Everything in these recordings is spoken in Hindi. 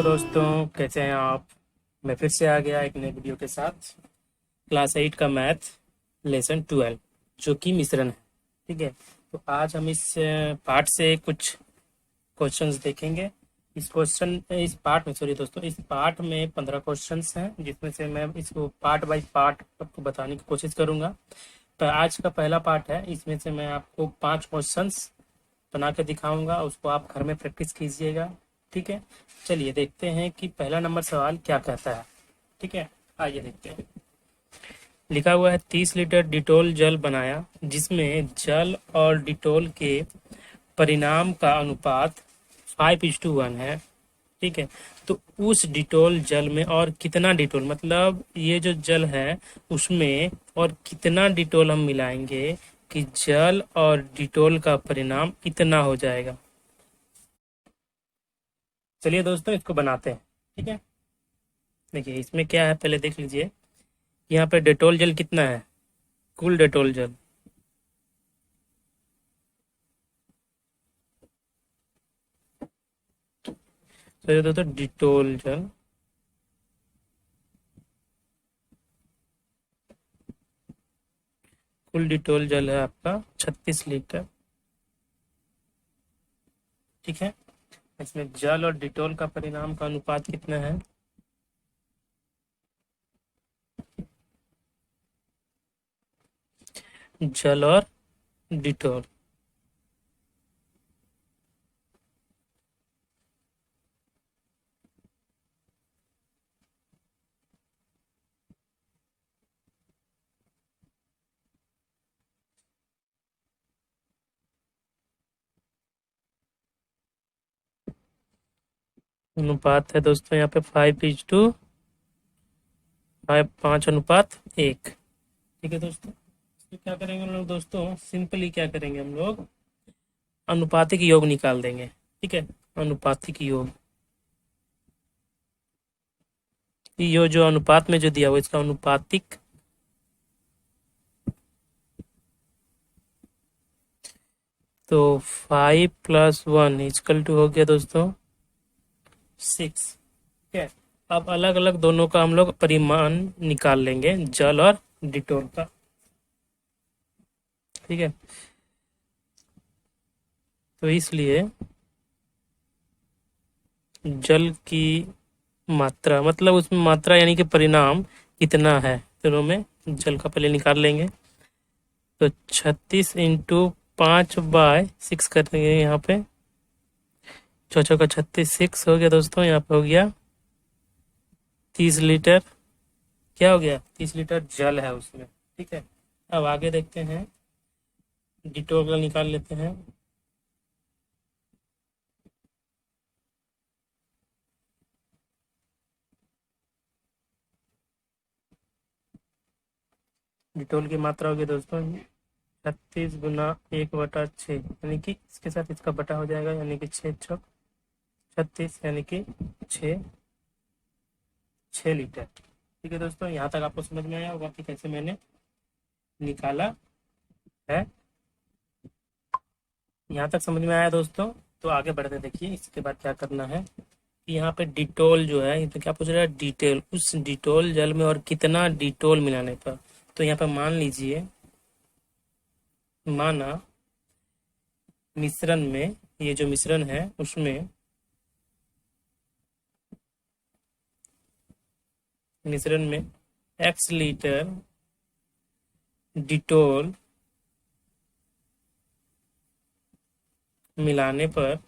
हेलो दोस्तों, कैसे हैं आप। मैं फिर से आ गया एक नए वीडियो के साथ। क्लास 8 का मैथ लेसन 12 जो कि मिश्रण है। ठीक है, तो आज हम इस पार्ट से कुछ क्वेश्चंस देखेंगे। इस पार्ट में, सॉरी दोस्तों, इस पार्ट में 15 क्वेश्चंस हैं, जिसमें से मैं इसको पार्ट बाय पार्ट आपको बताने की कोशिश करूंगा। तो आज का पहला पार्ट है, इसमें से मैं आपको 5 क्वेश्चंस बना के दिखाऊंगा, उसको आप घर में प्रैक्टिस कीजिएगा। ठीक है, चलिए देखते हैं कि पहला नंबर सवाल क्या कहता है। ठीक है, आइए देखते हैं। लिखा हुआ है 30 लीटर डिटोल जल बनाया, जिसमें जल और डिटोल के परिणाम का अनुपात 5:1 है। ठीक है, तो उस डिटोल जल में और कितना डिटोल, मतलब ये जो जल है उसमें और कितना डिटोल हम मिलाएंगे कि जल और डिटोल का परिणाम इतना हो जाएगा। चलिए दोस्तों, इसको बनाते हैं। ठीक है, देखिए इसमें क्या है, पहले देख लीजिए। यहाँ पे डेटोल जल कितना है, कुल डेटोल जल। तो ये दोस्तों डिटोल जल, कुल डिटोल जल है आपका 36 लीटर। ठीक है, इसमें जल और डिटोल का परिणाम का अनुपात कितना है, जल और डिटोल। अनुपात है दोस्तों यहाँ पे 5:5, 5:1। ठीक है दोस्तों, तो क्या करेंगे हम लोग दोस्तों, सिंपली क्या करेंगे हम लोग, अनुपातिक योग निकाल देंगे। ठीक है, अनुपातिक योग, ये जो अनुपात में जो दिया हुआ इसका अनुपातिक, तो 5+1 हो गया दोस्तों 6। ठीक है, अब अलग अलग दोनों का हम लोग परिमाण निकाल लेंगे, जल और डिटोल का। ठीक है, तो इसलिए जल की मात्रा, मतलब उसमें मात्रा यानी कि परिणाम कितना है, दोनों में जल का पहले निकाल लेंगे। तो 36 × 5/6 कर देंगे यहाँ पे, 4 का 36, 6 हो गया दोस्तों। यहाँ पे हो गया 30 लीटर। क्या हो गया, 30 लीटर जल है उसमें। ठीक है, अब आगे देखते हैं, डिटोल का निकाल लेते हैं। डिटोल की मात्रा होगी दोस्तों 36 × 1/6, यानी कि इसके साथ इसका बटा हो जाएगा, यानी कि 6×36, यानी कि 6 लीटर। ठीक है दोस्तों, यहाँ तक आपको समझ में आया होगा कि कैसे मैंने निकाला है। यहाँ तक समझ में आया दोस्तों, तो आगे बढ़ते देखिए इसके बाद क्या करना है कि यहाँ पे डिटोल जो है, ये तो क्या पूछ रहा है, डिटेल, उस डिटोल जल में और कितना डिटोल मिलाने पर। तो यहाँ पे मान लीजिए, माना मिश्रण में, ये जो मिश्रण है उसमें, मिश्रण में x लीटर डिटोल मिलाने पर,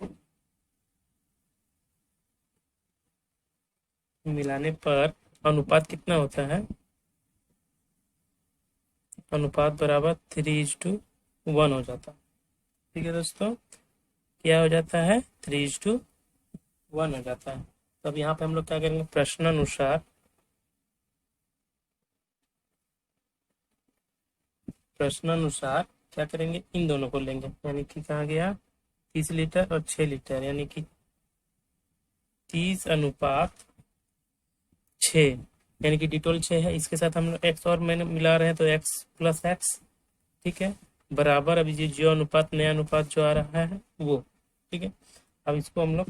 अनुपात कितना होता है, अनुपात बराबर 3:1 हो जाता है। ठीक है दोस्तों, क्या हो जाता है, 3:1 हो जाता है। तो अब यहाँ पे हम लोग क्या करेंगे, प्रश्नानुसार क्या करेंगे, इन दोनों को लेंगे, यानी कि कहाँ गया 30 लीटर और 6 लीटर, यानी कि 30:6, यानी कि डिटोल 6 है, इसके साथ हम लोग एक्स और मैंने मिला रहे हैं, तो x+x। ठीक है, बराबर, अभी जो अनुपात, नया अनुपात जो आ रहा है वो। ठीक है, अब इसको हम लोग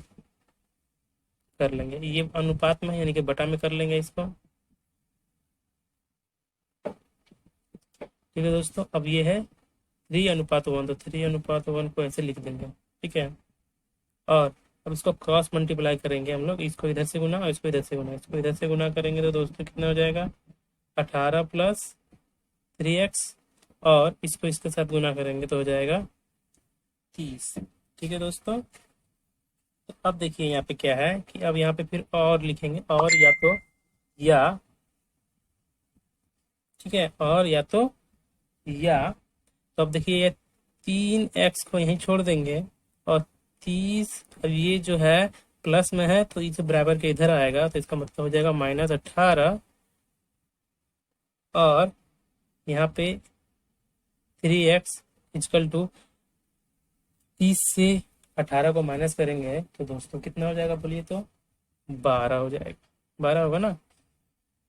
कर लेंगे, ये अनुपात में यानी कि बटा में कर लेंगे इसको। ठीक है दोस्तों, अब ये है 3:1, तो 3:1 को ऐसे लिख देंगे। ठीक है, और अब इसको क्रॉस मल्टीप्लाई करेंगे हम लोग, इसको इधर से गुना और इसको इधर से गुना, इसको इधर से गुना करेंगे तो दोस्तों कितना हो जाएगा 18 प्लस 3x, और इसको इसके साथ गुना करेंगे तो हो जाएगा 30। ठीक है दोस्तों, तो अब देखिए यहाँ पे क्या है कि अब यहाँ पे फिर और लिखेंगे, और या तो या, ठीक है, और या तो या, तो अब देखिए ये 3x को यहीं छोड़ देंगे, और 30, अब ये जो है प्लस में है तो इस बराबर के इधर आएगा, तो इसका मतलब हो जाएगा -18, और यहाँ पे 3x इक्वल टू 30 से 18 को माइनस करेंगे तो दोस्तों कितना हो जाएगा बोलिए तो 12 हो जाएगा, 12 होगा ना।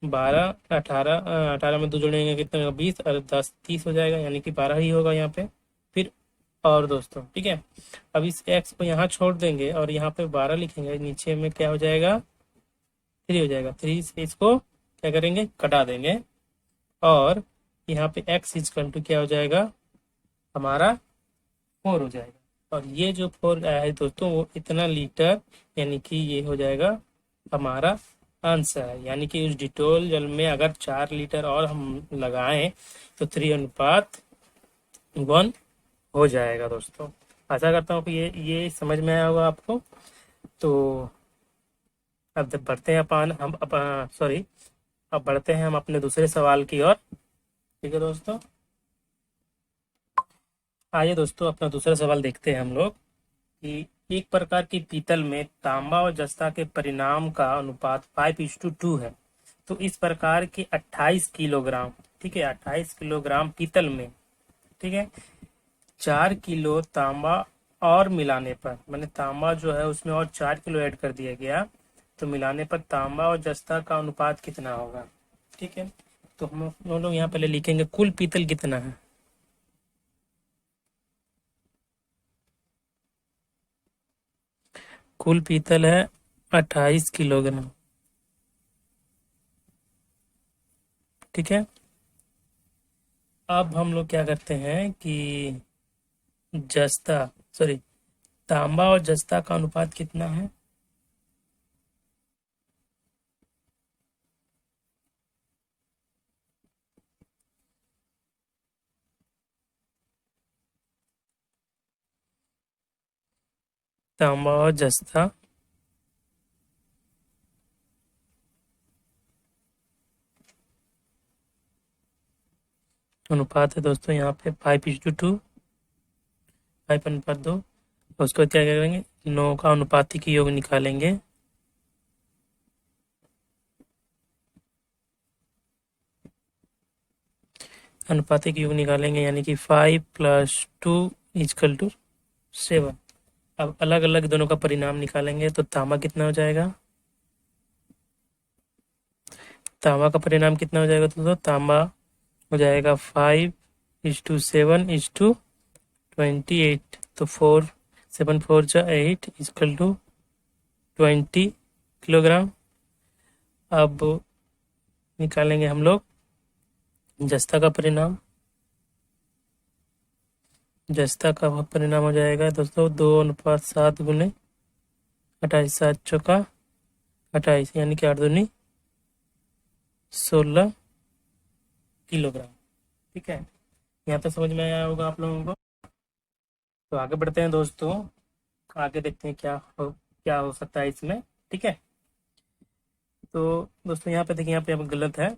12, 18, 18 में 2 जोड़ेंगे कितना होगा 20, और 10 30 हो जाएगा, यानी कि 12 ही होगा यहाँ पे। फिर और दोस्तों ठीक है, अब इस x को यहाँ छोड़ देंगे और यहाँ पे 12 लिखेंगे, नीचे में क्या हो जाएगा 3 हो जाएगा, 3 से इसको क्या करेंगे कटा देंगे, और यहाँ पे x इक्वल टू क्या हो जाएगा हमारा 4 हो जाएगा, और ये जो 4 आया है दोस्तों वो इतना लीटर, यानी कि ये हो जाएगा हमारा आंसर है। यानी कि उस डिटोल जल में अगर 4 लीटर और हम लगाएं तो 3:1 हो जाएगा दोस्तों। आशा करता हूँ कि ये समझ में आया होगा आपको। तो अब जब बढ़ते हैं सॉरी, अब बढ़ते हैं हम अपने दूसरे सवाल की ओर। ठीक है दोस्तों, आइए दोस्तों अपना दूसरा सवाल देखते हैं हम लोग कि एक प्रकार की पीतल में तांबा और जस्ता के परिणाम का अनुपात 5:2 है। तो इस प्रकार के 28 किलोग्राम, ठीक है 28 किलोग्राम पीतल में, ठीक है 4 किलो तांबा और मिलाने पर, मैंने तांबा जो है उसमें और 4 किलो ऐड कर दिया गया, तो मिलाने पर तांबा और जस्ता का अनुपात कितना होगा। ठीक है, तो हम लोग यहाँ पहले लिखेंगे कुल पीतल कितना है। कुल पीतल है 28 किलोग्राम। ठीक है, अब हम लोग क्या करते हैं कि जस्ता सॉरी तांबा और जस्ता का अनुपात कितना है। तांबा और जस्ता अनुपात है दोस्तों यहाँ पे 5:2, 5:2। उसको क्या करेंगे 9 का अनुपातिक योग निकालेंगे, अनुपातिक योग निकालेंगे यानी कि 5 + 2 = 7। अब अलग अलग दोनों का परिणाम निकालेंगे तो तांबा कितना हो जाएगा, तांबा का परिणाम कितना हो जाएगा दोस्तों, तांबा हो जाएगा 5:7:28, तो 4 7 4 जा 8 = 20 किलोग्राम। अब निकालेंगे हम लोग जस्ता का परिणाम, जस्ता का परिणाम हो जाएगा दोस्तों 2:7 गुने 28, 7 चौका 28, यानी कि 8 दूनी 16 किलोग्राम। ठीक है, यहाँ तक समझ में आया होगा आप लोगों को। तो आगे बढ़ते हैं दोस्तों, आगे देखते हैं क्या हो सकता है इसमें। ठीक है, तो दोस्तों यहाँ पे देखिए, यहाँ पे गलत है,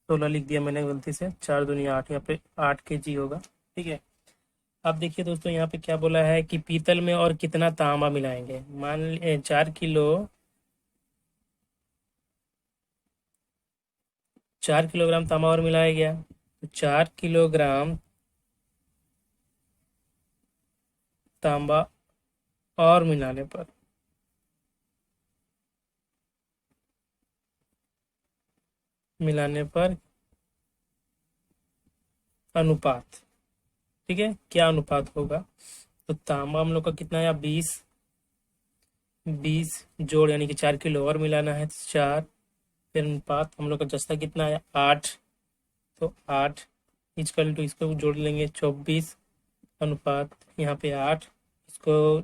16 लिख दिया मैंने गलती से, 4 दूनी 8, यहाँ पे 8 kg होगा। ठीक है, अब देखिए दोस्तों यहाँ पे क्या बोला है कि पीतल में और कितना तांबा मिलाएंगे। मान लीजिए 4 किलोग्राम तांबा और मिलाया गया, तो 4 किलोग्राम तांबा और मिलाने पर अनुपात, ठीक है क्या अनुपात होगा। तो तांबा हम लोग का कितना आया 20 20 जोड़ यानी कि 4 किलो और मिलाना है, 4। फिर अनुपात हम लोग का जस्ता कितना है, 8। तो 8 इजकल टू इसको जोड़ लेंगे, 24 अनुपात यहाँ पे 8। इसको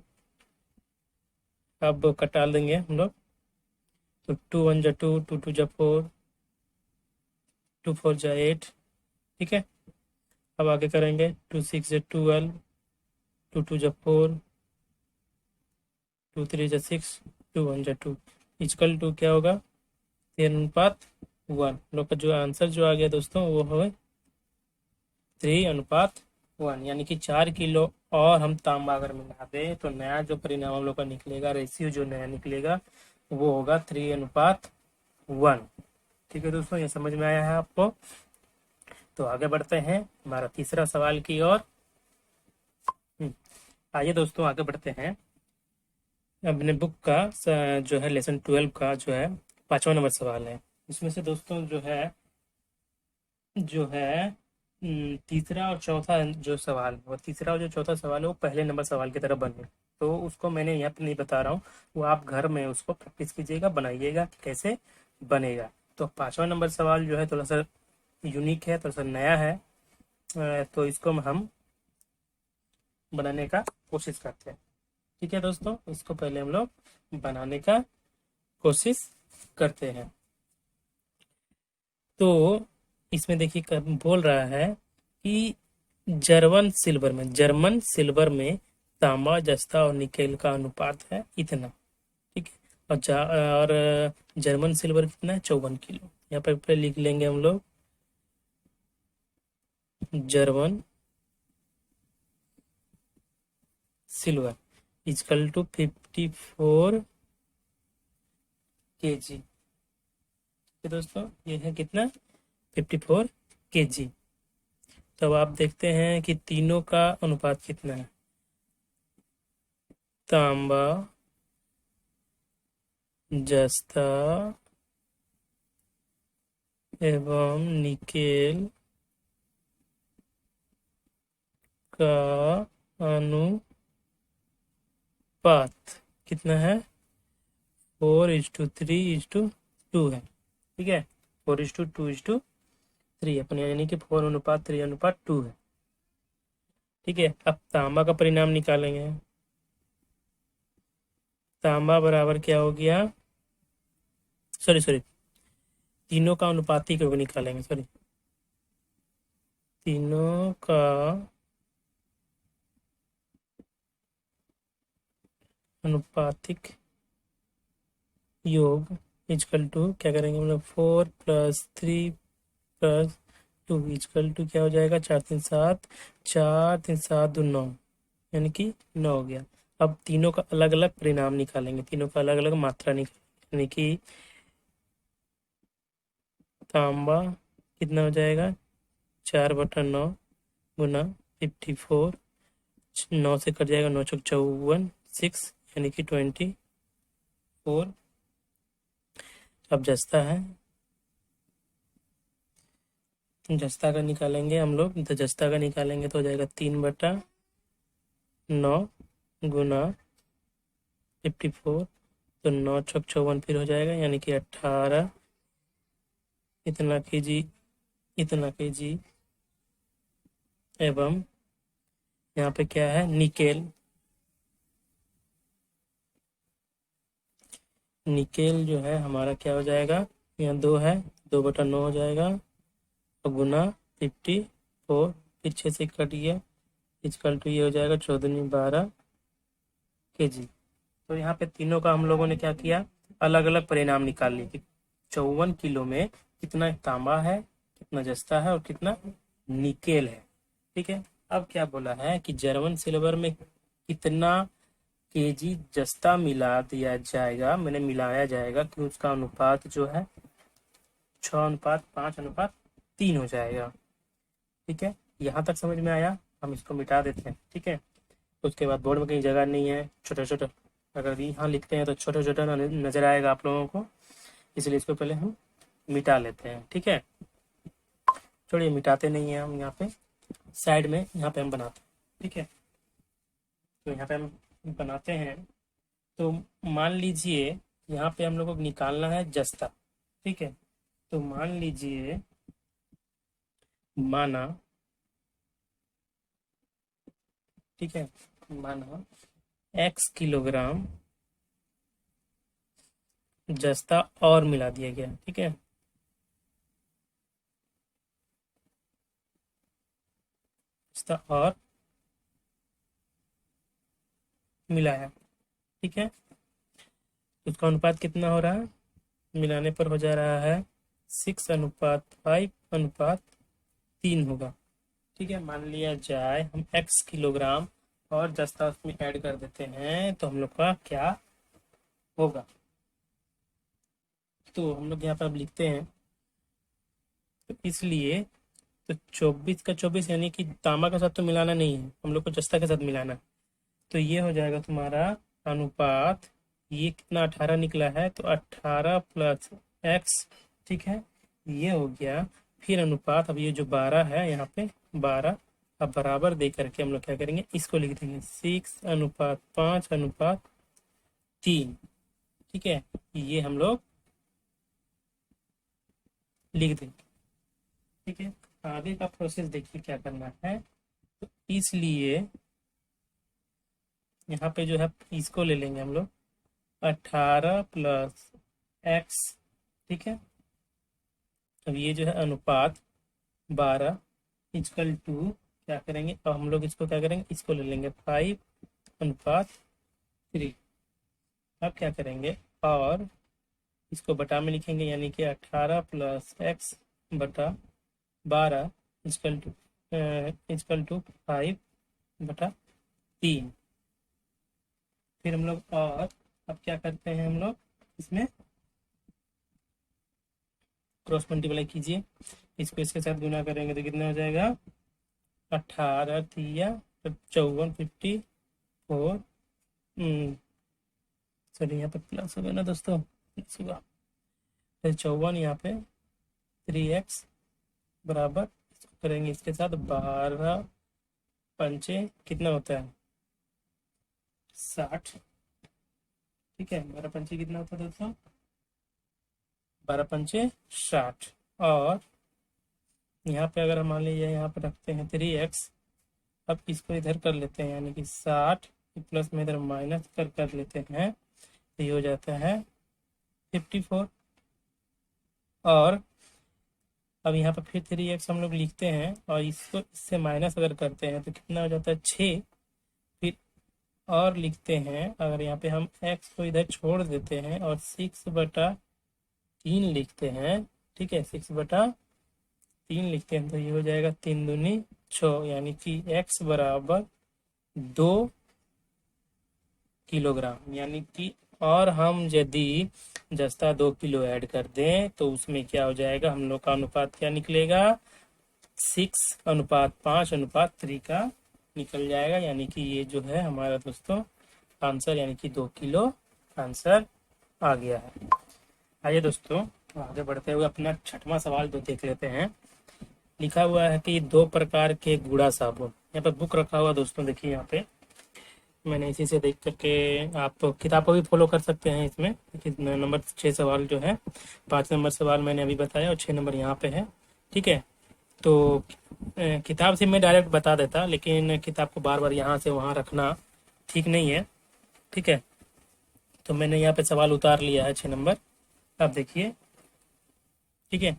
अब कटा देंगे हम लोग। तो 2 1 जा 2, 2 2 जा 4, 2 4 जा 8। ठीक है, अब आगे करेंगे। 2 6 जा 12, 2 2 जा 4, 2 3 जा 6, 2 1 जा 2। इजकल टू क्या होगा, 3 अनुपात 1। लोग का जो आंसर जो आ गया दोस्तों वो है 3 अनुपात 1, यानी कि 4 किलो और हम तांबा अगर मिला दें तो नया जो परिणाम हम लोग का निकलेगा, रेशियो जो नया निकलेगा वो होगा 3 अनुपात 1। ठीक है दोस्तों, ये समझ में आया है आपको। तो आगे बढ़ते हैं हमारा तीसरा सवाल की ओर। आइए दोस्तों आगे बढ़ते हैं। अपने बुक का जो है लेसन 12 का जो है 5वां नंबर सवाल है। इसमें से दोस्तों जो है तीसरा और चौथा जो सवाल है, वो तीसरा और जो चौथा सवाल है वो पहले नंबर सवाल की तरह बने। तो उसको मैंने यहाँ पे नहीं बता रहा हूँ, वो आप घर में उसको प्रैक्टिस कीजिएगा, बनाइएगा कि कैसे बनेगा। तो 5वां नंबर सवाल जो है थोड़ा सा यूनिक है, थोड़ा सा नया है। तो इसको हम बनाने का कोशिश करते हैं। ठीक है दोस्तों, इसको पहले हम लोग बनाने का कोशिश करते हैं। तो इसमें देखिए बोल रहा है कि जर्मन सिल्वर में तांबा, जस्ता और निकेल का अनुपात है इतना। ठीक है, और जर्मन सिल्वर कितना है, 54 किलो। यहाँ पे लिख लेंगे हम लोग German silver is equal to 54 kg। तो दोस्तों ये है कितना, 54 kg। तो अब आप देखते हैं कि तीनों का अनुपात कितना है। तांबा, जस्ता एवं निकेल का अनुपात कितना है, 4:3:2 है। ठीक है, 4:2:3 अपने, यानी कि 4:3:2 है। ठीक है, अब तांबा का परिणाम निकालेंगे। तांबा बराबर क्या हो गया, सॉरी तीनों का अनुपाती को निकालेंगे, सॉरी तीनों का अनुपातिक योग इजकल टू क्या करेंगे हम लोग, 4+3+2 इजकल टू क्या हो जाएगा, 4×3=7, 4×3=7=9, यानी कि 9 हो गया। अब तीनों का अलग अलग परिणाम निकालेंगे, तीनों का अलग अलग मात्रा निकालेंगे, यानी कि तांबा कितना हो जाएगा, 4/9 गुना 54, 9 से कट जाएगा, 9×4=54, 6 यानी कि 24। अब जस्ता है, जस्ता का निकालेंगे हम लोग। तो जस्ता का निकालेंगे तो हो जाएगा 3/9 गुना 54। तो 9×6=54 फिर हो जाएगा, यानी कि 18 इतना kg, इतना kg। एवं यहाँ पे क्या है, निकेल, निकेल जो है हमारा क्या हो जाएगा, यहाँ 2 है, 2/9 हो जाएगा और गुना 54, फिर 6 से कट गया, इजकल टू ये हो जाएगा 14×12 kg। तो यहाँ पे तीनों का हम लोगों ने क्या किया, अलग अलग परिणाम निकाल लिए कि 54 किलो में कितना तांबा है, कितना जस्ता है और कितना निकेल है। ठीक है, अब क्या बोला है कि जर्मन सिल्वर में कितना केजी जस्ता मिला दिया जाएगा, मैंने मिलाया जाएगा कि उसका अनुपात जो है 6:5:3 हो जाएगा। ठीक है, यहाँ तक समझ में आया। हम इसको मिटा देते हैं। ठीक है, उसके बाद बोर्ड में कहीं जगह नहीं है, छोटा छोटा अगर यहाँ लिखते हैं तो छोटा छोटा नजर आएगा आप लोगों को, इसलिए इसको पहले हम मिटा लेते हैं। ठीक है, छोड़िए मिटाते नहीं है हम, यहाँ पे साइड में यहाँ पे हम बनाते हैं। ठीक है, तो यहाँ पे हम बनाते हैं तो मान लीजिए यहाँ पे हम लोग को निकालना है जस्ता। ठीक है, तो मान लीजिए, माना, ठीक है, माना x किलोग्राम जस्ता और मिला दिया गया। ठीक है, जस्ता और मिलाया। ठीक है, उसका अनुपात कितना हो रहा है? मिलाने पर हो जा रहा है 6:5:3 होगा। ठीक है, मान लिया जाए हम x किलोग्राम और जस्ता उसमें ऐड कर देते हैं तो हम लोग का क्या होगा? तो हम लोग यहाँ पर अब लिखते हैं, तो इसलिए तो 24 का 24 यानी कि तांबा के साथ तो मिलाना नहीं है, हम लोग को जस्ता के साथ मिलाना है। तो ये हो जाएगा तुम्हारा अनुपात, ये कितना 18 निकला है, तो 18 प्लस एक्स। ठीक है, ये हो गया। फिर अनुपात, अब ये जो 12 है यहाँ पे 12, अब बराबर दे करके हम लोग क्या करेंगे, इसको लिख देंगे 6:5:3। ठीक है, ये हम लोग लिख देंगे। ठीक है, आगे का प्रोसेस देखिए क्या करना है। तो इसलिए यहाँ पे जो है इसको ले लेंगे हम लोग 18 प्लस एक्स। ठीक है, अब ये जो है अनुपात 12 इजकल टू क्या करेंगे, अब हम लोग इसको क्या करेंगे, इसको ले लेंगे 5:3। अब क्या करेंगे, और इसको बटा में लिखेंगे, यानी कि 18 प्लस एक्स बटा 12 इजकल टू 5/3। फिर हम लोग, और अब क्या करते हैं हम लोग, इसमें क्रॉस मल्टीप्लाई कीजिए, इसको इसके साथ गुना करेंगे तो कितना हो जाएगा, 18 × 54 54। सॉरी, यहाँ पे प्लस होगा ना दोस्तों, प्लस होगा, फिर 54 यहाँ पे 3x बराबर, इसको करेंगे इसके साथ 12×5 कितना होता है, 60। ठीक है, 12×5 कितना होता है दोस्तों, 12×5 60। और यहाँ पे अगर हम मान लीजिए यहाँ पे रखते हैं 3x, अब इसको इधर कर लेते हैं, यानी कि 60 प्लस में इधर माइनस कर लेते हैं, तो ये हो जाता है 54। और अब यहाँ पर फिर 3x हम लोग लिखते हैं, और इसको इससे माइनस अगर करते हैं तो कितना हो जाता है 6। फिर और लिखते हैं, अगर यहाँ पे हम x को इधर छोड़ देते हैं और 6/3 लिखते हैं। ठीक है, 6/3 लिखते हैं, तो ये हो जाएगा 3×2 6, यानी कि x बराबर 2 किलोग्राम। यानी कि, और हम यदि जस्ता 2 किलो ऐड कर दें तो उसमें क्या हो जाएगा, हम लोग का अनुपात क्या निकलेगा, 6:5:3 का निकल जाएगा। यानी कि ये जो है हमारा दोस्तों आंसर, यानी कि 2 किलो आंसर आ गया है। आइए दोस्तों आगे बढ़ते हुए अपना 6वां सवाल जो देख लेते हैं। लिखा हुआ है कि 2 प्रकार के गूढ़ा साबुन, यहाँ पे बुक रखा हुआ दोस्तों, देखिए यहाँ पे मैंने इसी से देख करके, आप किताब को भी फॉलो कर सकते हैं इसमें। नंबर 6 सवाल जो है, 5 नंबर सवाल मैंने अभी बताया और 6 नंबर यहाँ पे है। ठीक है, तो किताब से मैं डायरेक्ट बता देता, लेकिन किताब को बार बार यहाँ से वहाँ रखना ठीक नहीं है। ठीक है, तो मैंने यहाँ पे सवाल उतार लिया है 6 नंबर, अब देखिए। ठीक है,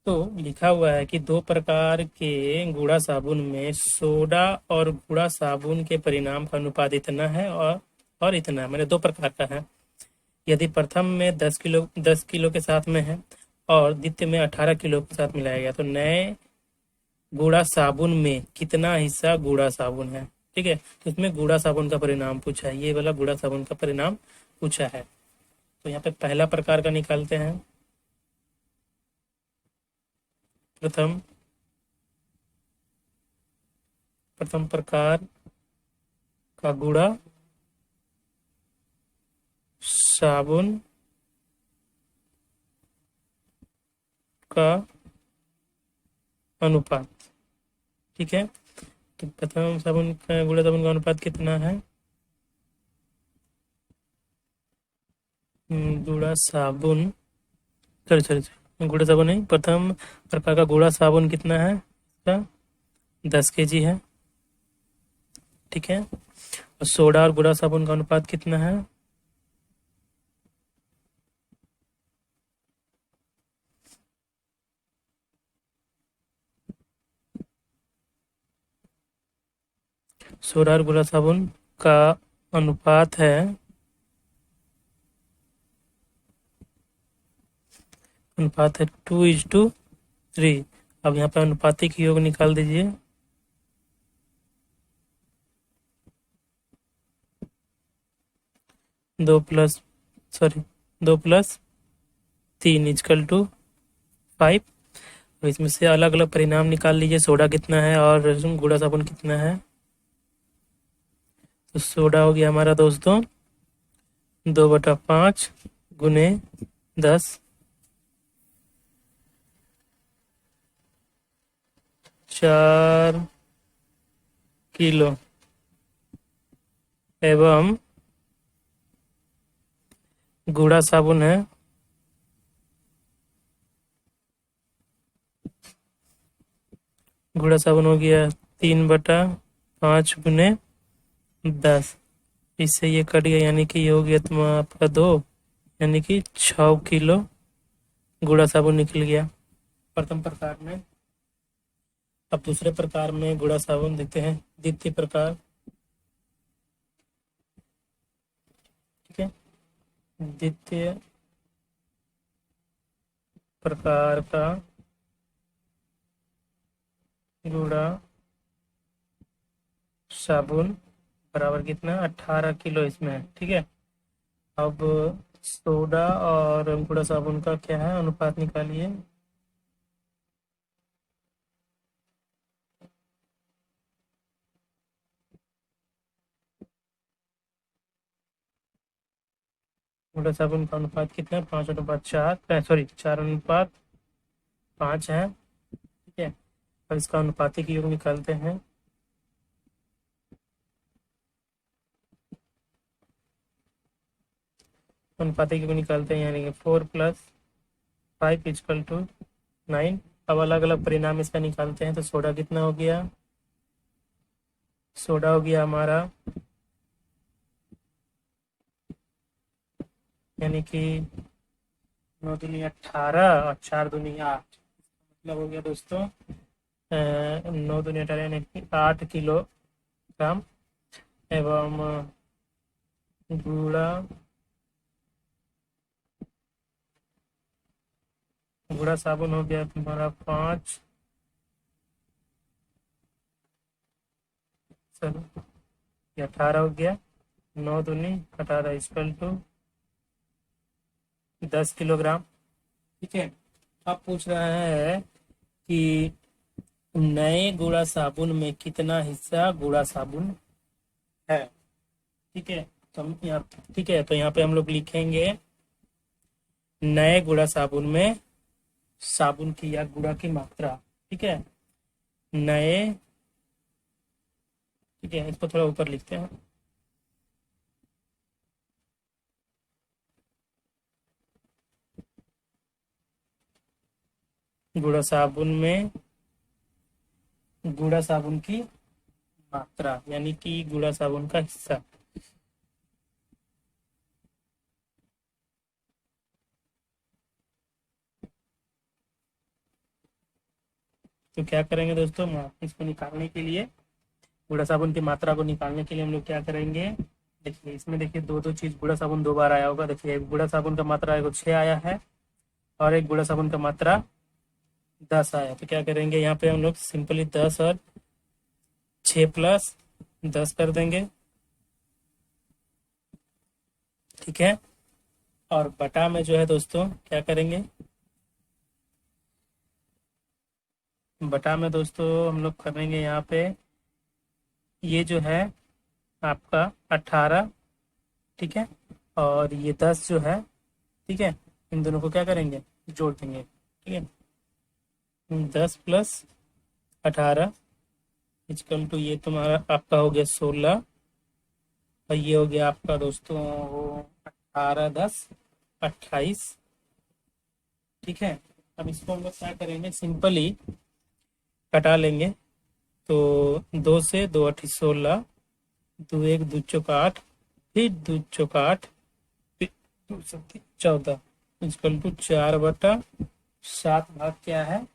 तो लिखा हुआ है कि 2 प्रकार के गूढ़ा साबुन में सोडा और गूढ़ा साबुन के परिणाम का अनुपात इतना है, और इतना, मैंने 2 प्रकार का है। यदि प्रथम में 10 किलो के साथ में है और द्वितीय में 18 किलो के साथ मिलाया गया, तो नए गूढ़ा साबुन में कितना हिस्सा गूढ़ा साबुन है। ठीक है, तो इसमें गूढ़ा साबुन का परिणाम पूछा है, ये वाला गूढ़ा साबुन का परिणाम पूछा है। तो यहाँ पे पहला प्रकार का निकालते हैं। प्रथम प्रकार का गूढ़ा साबुन का अनुपात। ठीक है, तो प्रथम साबुन का गूढ़ा साबुन का अनुपात कितना है, गुड़ा साबुन, सॉरी सॉरी सॉरी, गुड़ा साबुन नहीं, प्रथम प्रकार का गुड़ा साबुन कितना है इसका, 10 kg है। ठीक है, और सोडा और गुड़ा साबुन का अनुपात कितना है, सोडा और गुड़ा साबुन का अनुपात है, अनुपात है 2:3। अब यहाँ पे अनुपातिक योग निकाल दीजिए। 2+3 = 5। इसमें से अलग अलग परिणाम निकाल लीजिए, सोडा कितना है और गुड़ा साबुन कितना है। तो सोडा हो गया हमारा दोस्तों 2/5 गुने 10, 4 किलो, एवं गुड़ा साबुन है गुड़ा साबुन हो गया 3/5 गुने 10। इससे ये कट गया, यानी कि ये हो गया तुम्हारा आपका 2, यानी कि 6 किलो गुड़ा साबुन निकल गया प्रथम प्रकार में। अब दूसरे प्रकार में गुड़ा साबुन देखते हैं, द्वितीय प्रकार। ठीक है, द्वितीय प्रकार का गुड़ा साबुन बराबर कितना, 18 किलो इसमें है। ठीक है, अब सोडा और गुड़ा साबुन का क्या है, अनुपात निकालिए। गुड़ा साबुन का अनुपात कितना है, 5:4, सॉरी 4:5 है। ठीक है, अब इसका अनुपातिक योग निकालते हैं। अनुपातिक योग निकालते हैं, यानी कि 4+5 = 9। अब अलग अलग परिणाम इसका निकालते हैं। तो सोडा कितना हो गया, सोडा हो गया हमारा, यानी कि 9 दूनी 18 और 4 दूनी 8, मतलब हो गया दोस्तों 9 दूनी 18 यानी कि 8 किलोग्राम। एवं गुड़ा गुड़ा साबुन हो गया तुम्हारा 5, चलो ये 18 हो गया, 9 दूनी 18 = 10 किलोग्राम। ठीक है, अब पूछ रहा है कि नए गुड़ा साबुन में कितना हिस्सा गुड़ा साबुन है। ठीक है, तो हम यहाँ, ठीक है, तो यहाँ पे हम लोग लिखेंगे नए गुड़ा साबुन में साबुन की या गुड़ा की मात्रा। ठीक है, नए, ठीक है, इसको थोड़ा ऊपर लिखते हैं। गुड़ा साबुन में गुड़ा साबुन की मात्रा, यानी कि गुड़ा साबुन का हिस्सा। तो क्या करेंगे दोस्तों, इसको निकालने के लिए, गुड़ा साबुन की मात्रा को निकालने के लिए हम लोग क्या करेंगे, देखिए इसमें देखिए दो दो चीज, गुड़ा साबुन 2 बार आया होगा। देखिए एक गुड़ा साबुन का मात्रा एक 6 आया है, और एक गुड़ा साबुन का मात्रा 10 आया। तो क्या करेंगे, यहाँ पे हम लोग सिंपली 10 और 6+10 कर देंगे। ठीक है, और बटा में जो है दोस्तों क्या करेंगे, बटा में दोस्तों हम लोग करेंगे यहाँ पे, ये जो है आपका 18, ठीक है, और ये 10 जो है, ठीक है, इन दोनों को क्या करेंगे, जोड़ देंगे। ठीक है, 10+18 = ये तुम्हारा आपका हो गया 16, और ये हो गया आपका दोस्तों 18, 10, 28। ठीक है, अब इसको हम लोग क्या करेंगे, सिंपली कटा लेंगे। तो 2 से 2 8 16, 2 1 2 चौका 8, फिर 2 चौका 8, फिर 2 7 14, इक्वल टू 4/7 भाग क्या है,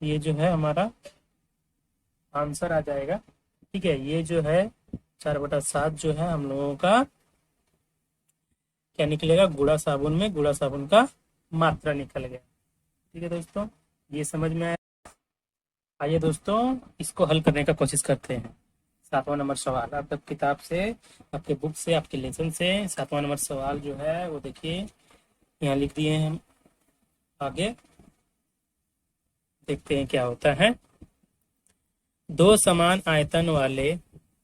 ये जो है हमारा आंसर आ जाएगा। ठीक है, ये जो है 4/7 जो है हम लोगों का क्या निकलेगा, गुड़ा साबुन में गुड़ा साबुन का मात्रा निकल गया। ठीक है दोस्तों, ये समझ में आया। आइए दोस्तों, इसको हल करने का कोशिश करते हैं। 7वां नंबर सवाल आपका किताब से, आपके बुक से, आपके लेसन से 7वां नंबर सवाल जो है वो देखिए यहाँ लिख दिए हैं हम। आगे देखते हैं क्या होता है। 2 समान आयतन वाले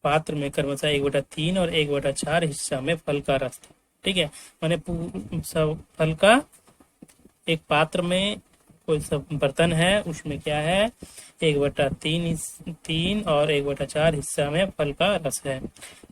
पात्र में क्रमशः 1/3 और 1/4 हिस्सा में फल का रस था। ठीक है, मैंने सब फल का एक पात्र में कोई सब बर्तन है, उसमें क्या है 1/3 और 1/4 हिस्सा में फल का रस है।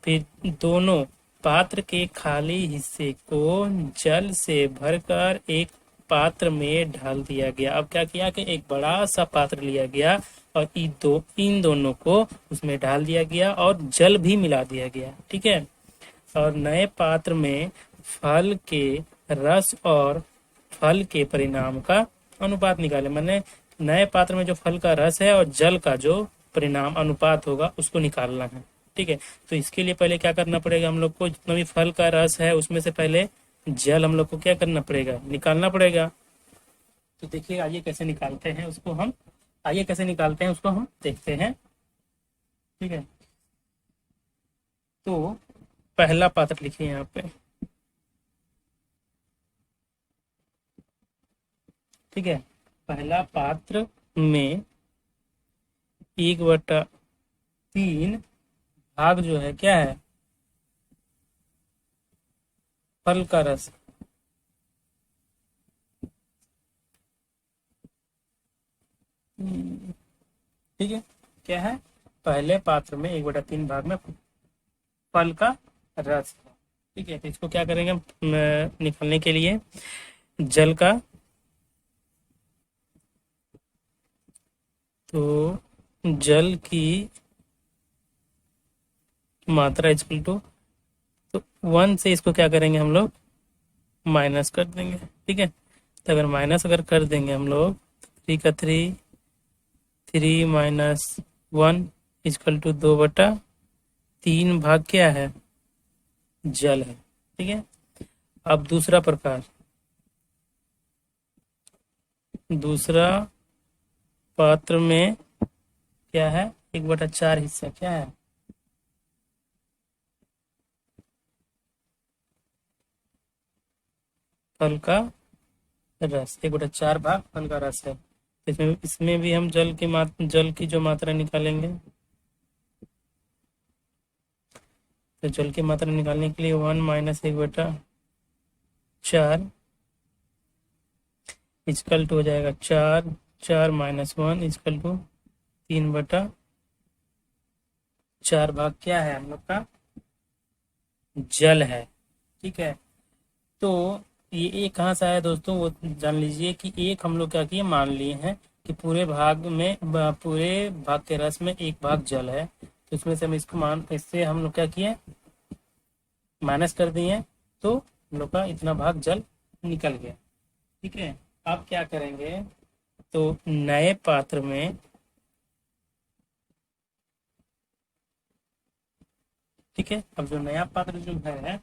फिर दोनों पात्र के खाली हिस्से को जल से भरकर एक पात्र में डाल दिया गया। अब क्या किया कि एक बड़ा सा पात्र लिया गया और इन दोनों को उसमें डाल दिया गया और जल भी मिला दिया गया। ठीक है, और नए पात्र में फल के रस और फल के परिणाम का अनुपात निकाले। मैंने नए पात्र में जो फल का रस है और जल का जो परिणाम अनुपात होगा उसको निकालना है। ठीक है, तो इसके लिए पहले क्या करना पड़ेगा, हम लोग को जितना भी फल का रस है उसमें से पहले जल हम लोग को क्या करना पड़ेगा, निकालना पड़ेगा। तो देखिए आइए कैसे निकालते हैं उसको हम, देखते हैं। ठीक है, तो पहला पात्र लिखिए यहाँ पे। ठीक है, पहला पात्र में 1/3 भाग जो है क्या है, फल का रस। ठीक है, क्या है, पहले पात्र में 1/3 भाग में फल का रस। ठीक है, तो इसको क्या करेंगे हम निकालने के लिए, जल का, तो जल की मात्रा इक्वल टू, तो 1 से इसको क्या करेंगे हम लोग माइनस कर देंगे। ठीक है, तो अगर माइनस अगर कर देंगे हम लोग, 3 का 3, 3 माइनस 1 इक्वल टू 2/3 भाग क्या है, जल है। ठीक है, अब दूसरा प्रकार, दूसरा पात्र में क्या है, 1/4 हिस्सा क्या है, फल का रस। 1/4 भाग फल का रस है। इसमें भी हम जल की जो मात्रा निकालेंगे, तो जल की मात्रा निकालने के लिए 1 माइनस 1/4 इक्वल टू हो जाएगा 4, 4 माइनस 1 इक्वल टू 3/4 भाग क्या है हम लोग का, जल है। ठीक है, तो ये एक कहाँ से आया दोस्तों, वो जान लीजिए कि एक हम लोग क्या किए, मान लिए हैं कि पूरे भाग के रस में एक भाग जल है, तो इसमें से हम इससे हम लोग क्या किए, माइनस कर दिए, तो हम लोग का इतना भाग जल निकल गया। ठीक है, अब क्या करेंगे, तो नए पात्र में, ठीक है, अब जो नया पात्र जो है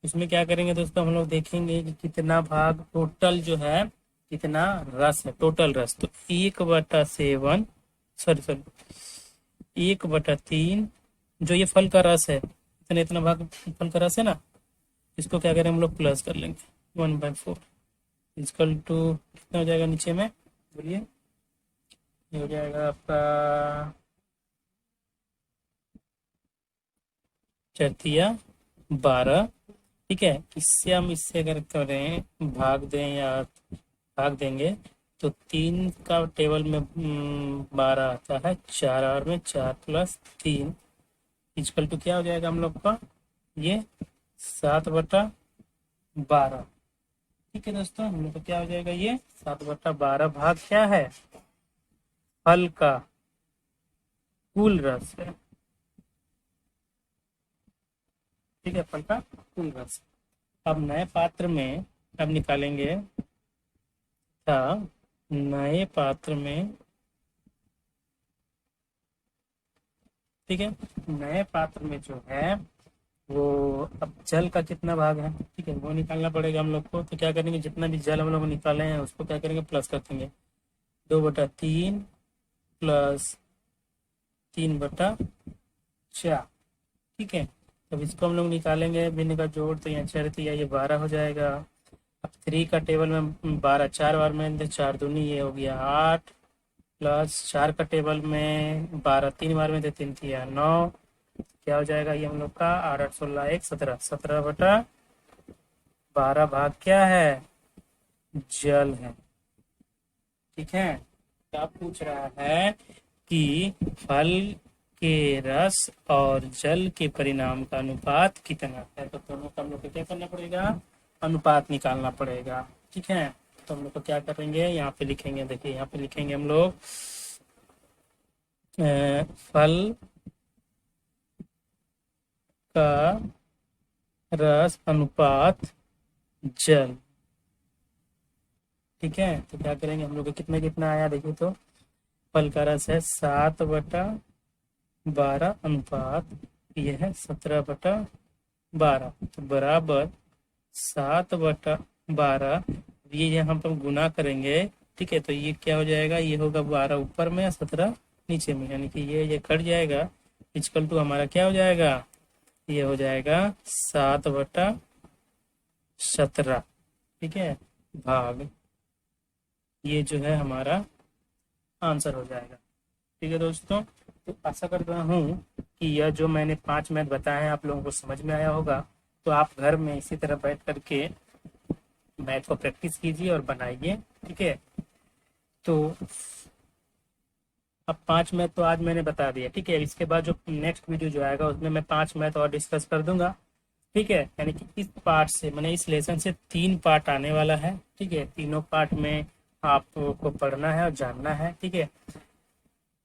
इसमें क्या करेंगे दोस्तों, हम लोग देखेंगे कि कितना भाग टोटल जो है, कितना रस है, टोटल रस। तो 1/7 सॉरी 1/3 जो ये फल का रस है, इतना भाग फल का रस है ना, इसको क्या करें हम लोग प्लस कर लेंगे 1/4 इक्वल टू कितना हो जाएगा नीचे में, बोलिए, ये हो जाएगा आपका 4×3 = 12। ठीक है, इससे अगर करें भाग दें या भाग देंगे, तो 3 का टेबल में 12 आता है, 4 और में 4 + 3 इक्वल टू क्या हो जाएगा हम लोग का, ये 7/12 12। ठीक है दोस्तों, हम लोग को क्या हो जाएगा, ये 7/12 भाग क्या है, फल का कुल रस है। ठीक है, फल का कुल रस। अब नए पात्र में अब निकालेंगे, था नए पात्र में, ठीक है, नए पात्र में जो है वो, अब जल का कितना भाग है, ठीक है, वो निकालना पड़ेगा हम लोग को। तो क्या करेंगे, जितना भी जल हम लोग निकाले हैं उसको क्या करेंगे, प्लस कर देंगे। 2/3 प्लस 3/4। ठीक है, तब इसको हम लोग निकालेंगे भिन्न का जोड़, तो यहाँ 4 ये 12 हो जाएगा। अब 3 का टेबल में 12 4 बार में, 4 दूनी ये हो गया 8, प्लस 4 का टेबल में 12 3 बार में, 3 तिया 9। क्या हो जाएगा ये हम लोग का, 8 8 16 1 17, 17/12 भाग क्या है, जल है। ठीक है, क्या पूछ रहा है कि फल के रस और जल के परिणाम का अनुपात कितना है, तो दोनों का हम लोग को क्या करना पड़ेगा, अनुपात निकालना पड़ेगा। ठीक है, तो हम लोग को क्या करेंगे, यहाँ पे लिखेंगे, देखिए यहाँ पे लिखेंगे हम लोग फल का रस अनुपात जल। ठीक है, तो क्या करेंगे हम लोग को, कितना कितना आया देखिए, तो फल का रस है 7/12 अनुपात यह है 17/12, तो बराबर 7/12, ये यहाँ पर गुना करेंगे। ठीक है, तो ये क्या हो जाएगा, ये होगा 12 ऊपर में 17 नीचे में, यानी कि ये कट जाएगा। इक्वल टू हमारा क्या हो जाएगा, ये हो जाएगा 7/17। ठीक है, भाग, ये जो है हमारा आंसर हो जाएगा। ठीक है दोस्तों, तो आशा करता हूँ कि यह जो मैंने 5 मैथ बताए हैं आप लोगों को समझ में आया होगा। तो आप घर में इसी तरह बैठ करके मैथ को प्रैक्टिस कीजिए और बनाइए। ठीक है, तो अब 5 मैथ तो आज मैंने बता दिया। ठीक है, इसके बाद जो नेक्स्ट वीडियो जो आएगा उसमें मैं 5 मैथ और डिस्कस कर दूंगा। ठीक है, यानी कि इस पार्ट से, मैंने इस लेसन से 3 पार्ट आने वाला है। ठीक है, तीनों पार्ट में आपको पढ़ना है और जानना है। ठीक है,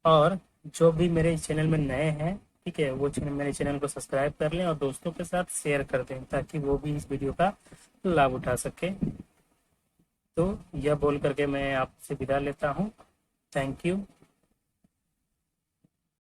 और जो भी मेरे चैनल में नए हैं, ठीक है, वो मेरे चैनल को सब्सक्राइब कर लें और दोस्तों के साथ शेयर कर दें, ताकि वो भी इस वीडियो का लाभ उठा सके। तो यह बोल करके मैं आपसे विदा लेता हूँ। Thank you.